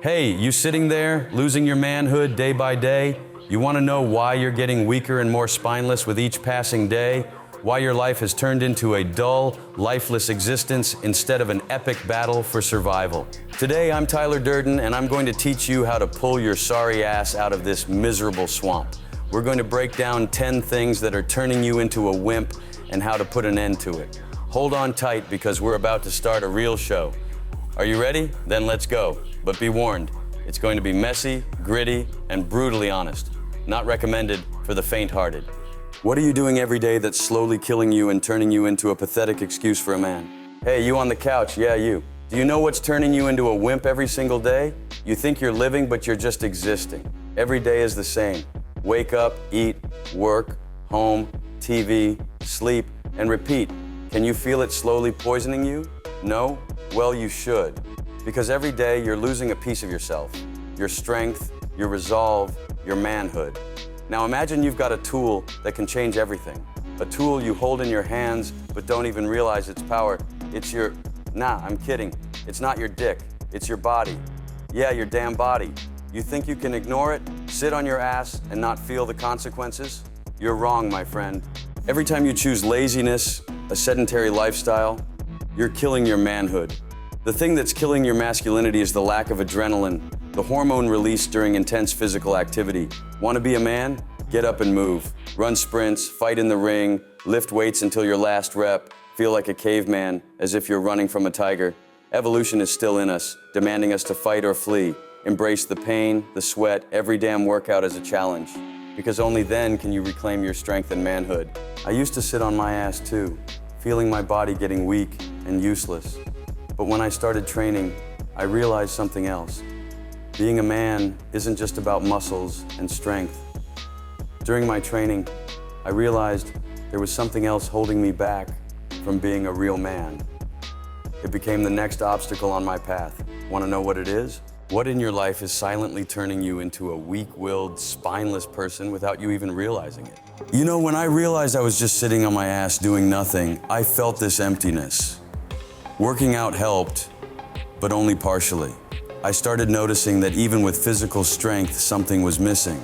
Hey, you sitting there, losing your manhood day by day? You want to know why you're getting weaker and more spineless with each passing day? Why your life has turned into a dull, lifeless existence instead of an epic battle for survival? Today, I'm Tyler Durden, and I'm going to teach you how to pull your sorry ass out of this miserable swamp. We're going to break down 10 things that are turning you into a wimp and how to put an end to it. Hold on tight because we're about to start a real show. Are you ready? Then let's go. But be warned, it's going to be messy, gritty, and brutally honest. Not recommended for the faint-hearted. What are you doing every day that's slowly killing you and turning you into a pathetic excuse for a man? Hey, you on the couch, yeah, you. Do you know what's turning you into a wimp every single day? You think you're living, but you're just existing. Every day is the same. Wake up, eat, work, home, TV, sleep, and repeat. Can you feel it slowly poisoning you? No? Well, you should. Because every day you're losing a piece of yourself. Your strength, your resolve, your manhood. Now imagine you've got a tool that can change everything. A tool you hold in your hands but don't even realize its power. It's your... Nah, I'm kidding. It's not your dick. It's your body. Yeah, your damn body. You think you can ignore it, sit on your ass, and not feel the consequences? You're wrong, my friend. Every time you choose laziness, a sedentary lifestyle, you're killing your manhood. The thing that's killing your masculinity is the lack of adrenaline, the hormone released during intense physical activity. Want to be a man? Get up and move. Run sprints, fight in the ring, lift weights until your last rep, feel like a caveman, as if you're running from a tiger. Evolution is still in us, demanding us to fight or flee. Embrace the pain, the sweat, every damn workout as a challenge. Because only then can you reclaim your strength and manhood. I used to sit on my ass too, feeling my body getting weak and useless. But when I started training, I realized something else. Being a man isn't just about muscles and strength. During my training, I realized there was something else holding me back from being a real man. It became the next obstacle on my path. Want to know what it is? What in your life is silently turning you into a weak-willed, spineless person without you even realizing it? You know, when I realized I was just sitting on my ass doing nothing, I felt this emptiness. Working out helped, but only partially. I started noticing that even with physical strength, something was missing.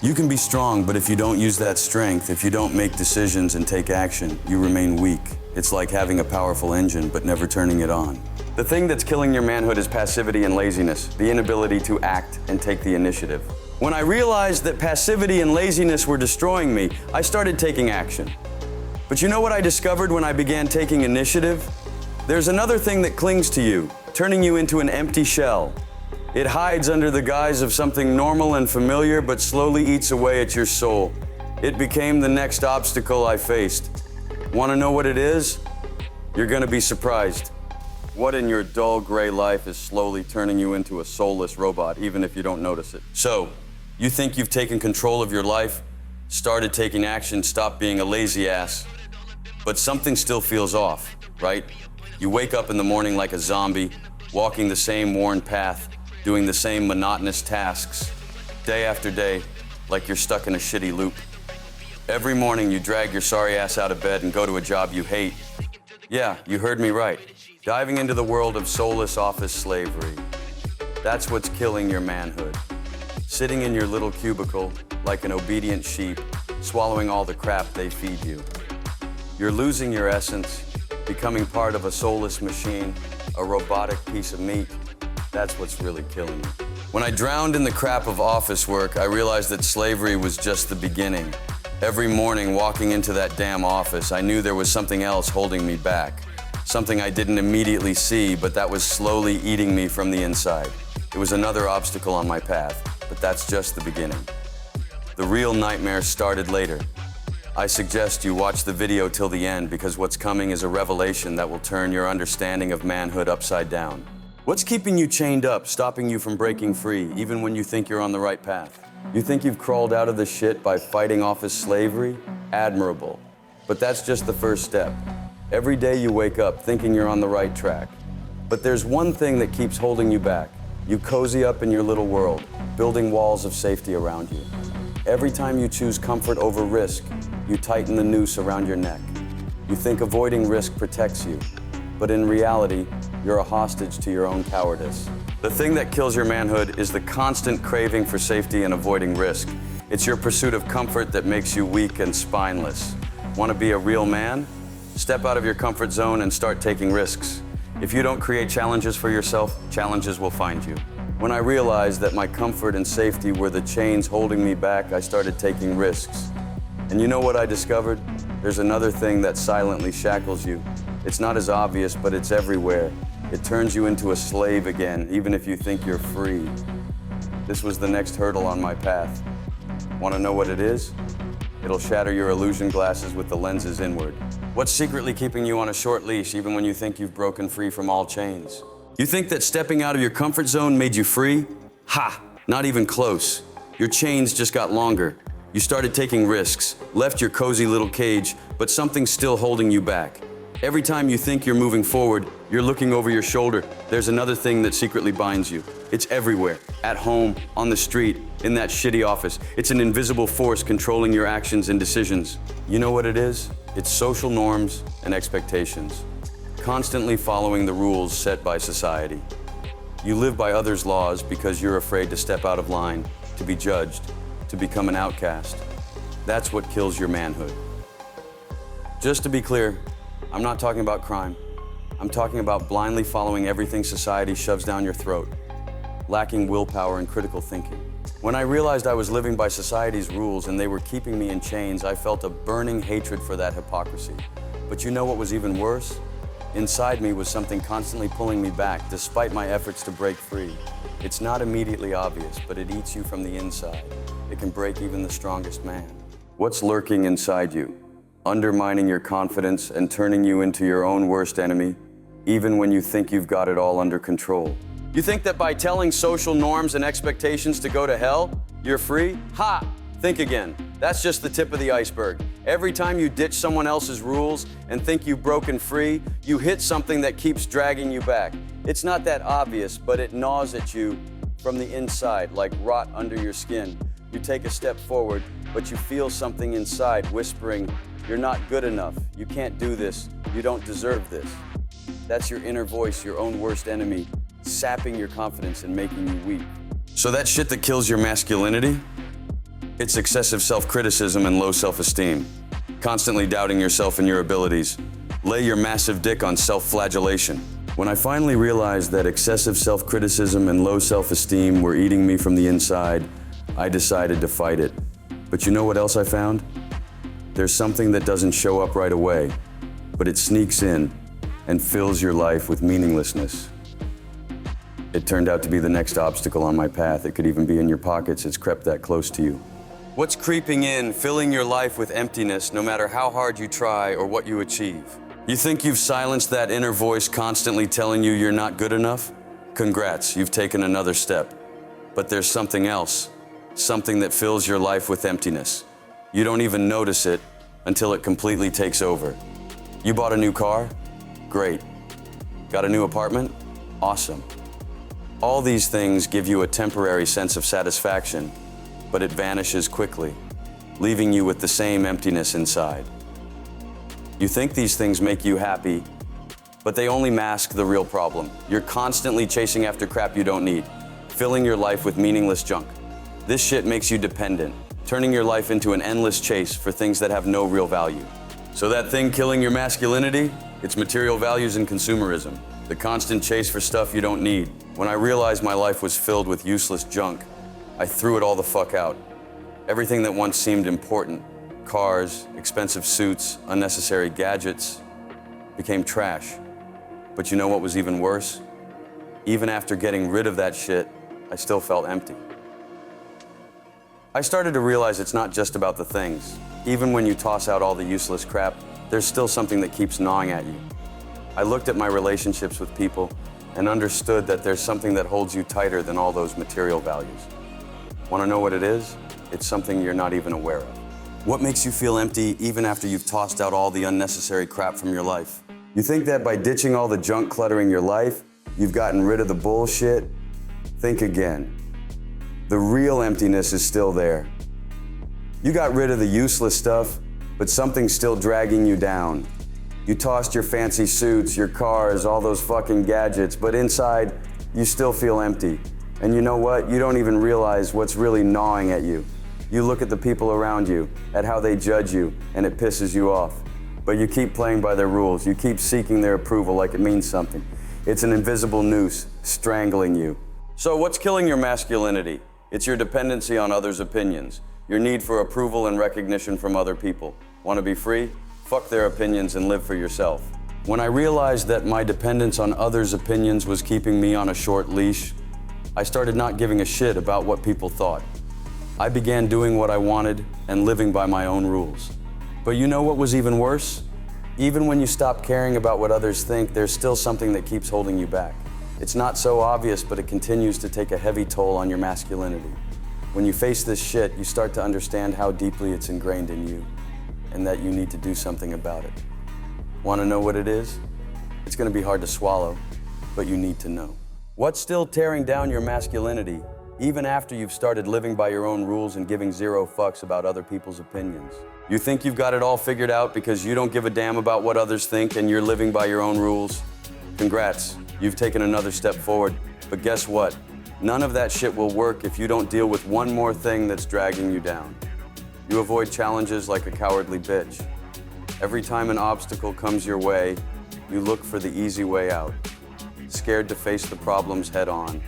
You can be strong, but if you don't use that strength, if you don't make decisions and take action, you remain weak. It's like having a powerful engine, but never turning it on. The thing that's killing your manhood is passivity and laziness, the inability to act and take the initiative. When I realized that passivity and laziness were destroying me, I started taking action. But you know what I discovered when I began taking initiative? There's another thing that clings to you, turning you into an empty shell. It hides under the guise of something normal and familiar, but slowly eats away at your soul. It became the next obstacle I faced. Want to know what it is? You're going to be surprised. What in your dull gray life is slowly turning you into a soulless robot, even if you don't notice it? So, you think you've taken control of your life, started taking action, stopped being a lazy ass, but something still feels off, right? You wake up in the morning like a zombie, walking the same worn path, doing the same monotonous tasks, day after day, like you're stuck in a shitty loop. Every morning you drag your sorry ass out of bed and go to a job you hate. Yeah, you heard me right. Diving into the world of soulless office slavery. That's what's killing your manhood. Sitting in your little cubicle like an obedient sheep, swallowing all the crap they feed you. You're losing your essence, becoming part of a soulless machine, a robotic piece of meat. That's what's really killing you. When I drowned in the crap of office work, I realized that slavery was just the beginning. Every morning walking into that damn office, I knew there was something else holding me back. Something I didn't immediately see, but that was slowly eating me from the inside. It was another obstacle on my path, but that's just the beginning. The real nightmare started later. I suggest you watch the video till the end because what's coming is a revelation that will turn your understanding of manhood upside down. What's keeping you chained up, stopping you from breaking free, even when you think you're on the right path? You think you've crawled out of the shit by fighting office slavery? Admirable. But that's just the first step. Every day you wake up thinking you're on the right track. But there's one thing that keeps holding you back. You cozy up in your little world, building walls of safety around you. Every time you choose comfort over risk, you tighten the noose around your neck. You think avoiding risk protects you, but in reality, you're a hostage to your own cowardice. The thing that kills your manhood is the constant craving for safety and avoiding risk. It's your pursuit of comfort that makes you weak and spineless. Want to be a real man? Step out of your comfort zone and start taking risks. If you don't create challenges for yourself, challenges will find you. When I realized that my comfort and safety were the chains holding me back, I started taking risks. And you know what I discovered? There's another thing that silently shackles you. It's not as obvious, but it's everywhere. It turns you into a slave again, even if you think you're free. This was the next hurdle on my path. Want to know what it is? It'll shatter your illusion glasses with the lenses inward. What's secretly keeping you on a short leash even when you think you've broken free from all chains? You think that stepping out of your comfort zone made you free? Ha! Not even close. Your chains just got longer. You started taking risks, left your cozy little cage, but something's still holding you back. Every time you think you're moving forward, you're looking over your shoulder. There's another thing that secretly binds you. It's everywhere, at home, on the street, in that shitty office. It's an invisible force controlling your actions and decisions. You know what it is? It's social norms and expectations. Constantly following the rules set by society. You live by others' laws because you're afraid to step out of line, to be judged, to become an outcast. That's what kills your manhood. Just to be clear, I'm not talking about crime. I'm talking about blindly following everything society shoves down your throat, lacking willpower and critical thinking. When I realized I was living by society's rules and they were keeping me in chains, I felt a burning hatred for that hypocrisy. But you know what was even worse? Inside me was something constantly pulling me back, despite my efforts to break free. It's not immediately obvious, but it eats you from the inside. It can break even the strongest man. What's lurking inside you? Undermining your confidence and turning you into your own worst enemy, even when you think you've got it all under control. You think that by telling social norms and expectations to go to hell, you're free? Ha! Think again. That's just the tip of the iceberg. Every time you ditch someone else's rules and think you've broken free, you hit something that keeps dragging you back. It's not that obvious, but it gnaws at you from the inside, like rot under your skin. You take a step forward, but you feel something inside whispering, "You're not good enough. You can't do this. You don't deserve this." That's your inner voice, your own worst enemy, sapping your confidence and making you weak. So that shit that kills your masculinity? It's excessive self-criticism and low self-esteem. Constantly doubting yourself and your abilities. Lay your massive dick on self-flagellation. When I finally realized that excessive self-criticism and low self-esteem were eating me from the inside, I decided to fight it. But you know what else I found? There's something that doesn't show up right away, but it sneaks in and fills your life with meaninglessness. It turned out to be the next obstacle on my path. It could even be in your pockets. It's crept that close to you. What's creeping in, filling your life with emptiness, no matter how hard you try or what you achieve? You think you've silenced that inner voice constantly telling you you're not good enough? Congrats, you've taken another step. But there's something else, something that fills your life with emptiness. You don't even notice it until it completely takes over. You bought a new car? Great. Got a new apartment? Awesome. All these things give you a temporary sense of satisfaction, but it vanishes quickly, leaving you with the same emptiness inside. You think these things make you happy, but they only mask the real problem. You're constantly chasing after crap you don't need, filling your life with meaningless junk. This shit makes you dependent, turning your life into an endless chase for things that have no real value. So that thing killing your masculinity? It's material values and consumerism. The constant chase for stuff you don't need. When I realized my life was filled with useless junk, I threw it all the fuck out. Everything that once seemed important, cars, expensive suits, unnecessary gadgets, became trash. But you know what was even worse? Even after getting rid of that shit, I still felt empty. I started to realize it's not just about the things. Even when you toss out all the useless crap, there's still something that keeps gnawing at you. I looked at my relationships with people and understood that there's something that holds you tighter than all those material values. Want to know what it is? It's something you're not even aware of. What makes you feel empty even after you've tossed out all the unnecessary crap from your life? You think that by ditching all the junk cluttering your life, you've gotten rid of the bullshit? Think again. The real emptiness is still there. You got rid of the useless stuff, but something's still dragging you down. You tossed your fancy suits, your cars, all those fucking gadgets, but inside, you still feel empty. And you know what? You don't even realize what's really gnawing at you. You look at the people around you, at how they judge you, and it pisses you off. But you keep playing by their rules. You keep seeking their approval like it means something. It's an invisible noose strangling you. So what's killing your masculinity? It's your dependency on others' opinions, your need for approval and recognition from other people. Want to be free? Fuck their opinions and live for yourself. When I realized that my dependence on others' opinions was keeping me on a short leash, I started not giving a shit about what people thought. I began doing what I wanted and living by my own rules. But you know what was even worse? Even when you stop caring about what others think, there's still something that keeps holding you back. It's not so obvious, but it continues to take a heavy toll on your masculinity. When you face this shit, you start to understand how deeply it's ingrained in you and that you need to do something about it. Want to know what it is? It's going to be hard to swallow, but you need to know. What's still tearing down your masculinity, even after you've started living by your own rules and giving zero fucks about other people's opinions? You think you've got it all figured out because you don't give a damn about what others think and you're living by your own rules? Congrats, you've taken another step forward. But guess what? None of that shit will work if you don't deal with one more thing that's dragging you down. You avoid challenges like a cowardly bitch. Every time an obstacle comes your way, you look for the easy way out, scared to face the problems head on.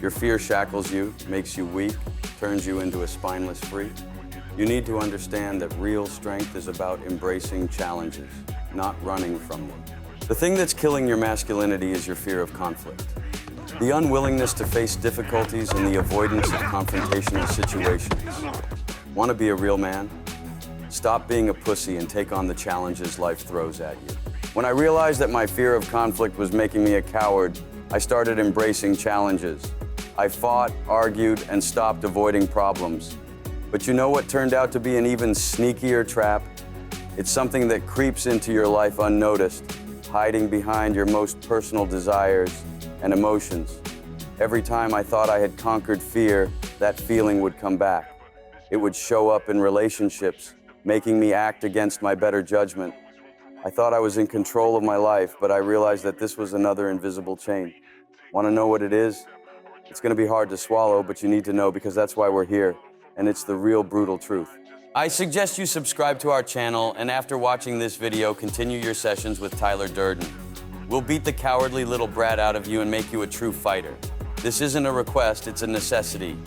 Your fear shackles you, makes you weak, turns you into a spineless freak. You need to understand that real strength is about embracing challenges, not running from them. The thing that's killing your masculinity is your fear of conflict. The unwillingness to face difficulties and the avoidance of confrontational situations. Want to be a real man? Stop being a pussy and take on the challenges life throws at you. When I realized that my fear of conflict was making me a coward, I started embracing challenges. I fought, argued, and stopped avoiding problems. But you know what turned out to be an even sneakier trap? It's something that creeps into your life unnoticed, hiding behind your most personal desires and emotions. Every time I thought I had conquered fear, that feeling would come back. It would show up in relationships, making me act against my better judgment. I thought I was in control of my life, but I realized that this was another invisible chain. Want to know what it is? It's going to be hard to swallow, but you need to know because that's why we're here, and it's the real brutal truth. I suggest you subscribe to our channel, and after watching this video, continue your sessions with Tyler Durden. We'll beat the cowardly little brat out of you and make you a true fighter. This isn't a request, it's a necessity.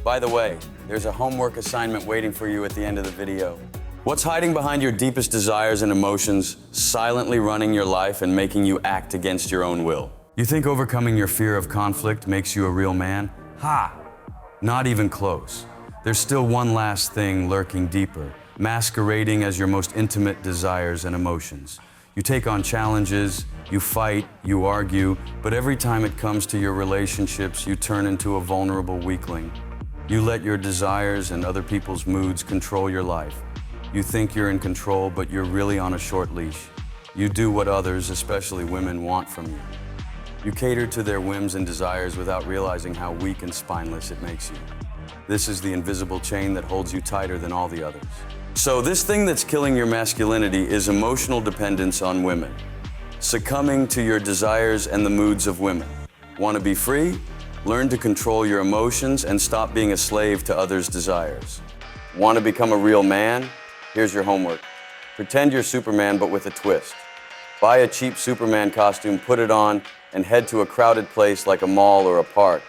By the way, there's a homework assignment waiting for you at the end of the video. What's hiding behind your deepest desires and emotions, silently running your life and making you act against your own will? You think overcoming your fear of conflict makes you a real man? Ha! Not even close. There's still one last thing lurking deeper, masquerading as your most intimate desires and emotions. You take on challenges, you fight, you argue, but every time it comes to your relationships, you turn into a vulnerable weakling. You let your desires and other people's moods control your life. You think you're in control, but you're really on a short leash. You do what others, especially women, want from you. You cater to their whims and desires without realizing how weak and spineless it makes you. This is the invisible chain that holds you tighter than all the others. So this thing that's killing your masculinity is emotional dependence on women. Succumbing to your desires and the moods of women. Want to be free? Learn to control your emotions and stop being a slave to others' desires. Want to become a real man? Here's your homework. Pretend you're Superman, but with a twist. Buy a cheap Superman costume, put it on, and head to a crowded place like a mall or a park.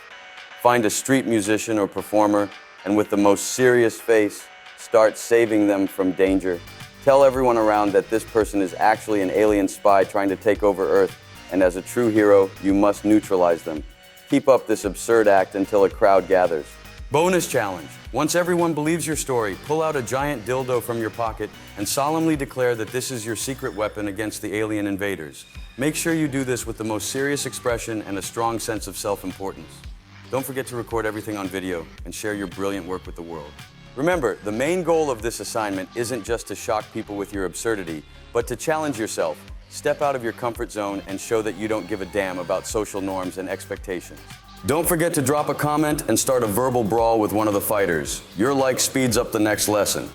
Find a street musician or performer, and with the most serious face, start saving them from danger. Tell everyone around that this person is actually an alien spy trying to take over Earth, and as a true hero, you must neutralize them. Keep up this absurd act until a crowd gathers. Bonus challenge. Once everyone believes your story, pull out a giant dildo from your pocket and solemnly declare that this is your secret weapon against the alien invaders. Make sure you do this with the most serious expression and a strong sense of self-importance. Don't forget to record everything on video and share your brilliant work with the world. Remember, the main goal of this assignment isn't just to shock people with your absurdity, but to challenge yourself, step out of your comfort zone, and show that you don't give a damn about social norms and expectations. Don't forget to drop a comment and start a verbal brawl with one of the fighters. Your like speeds up the next lesson.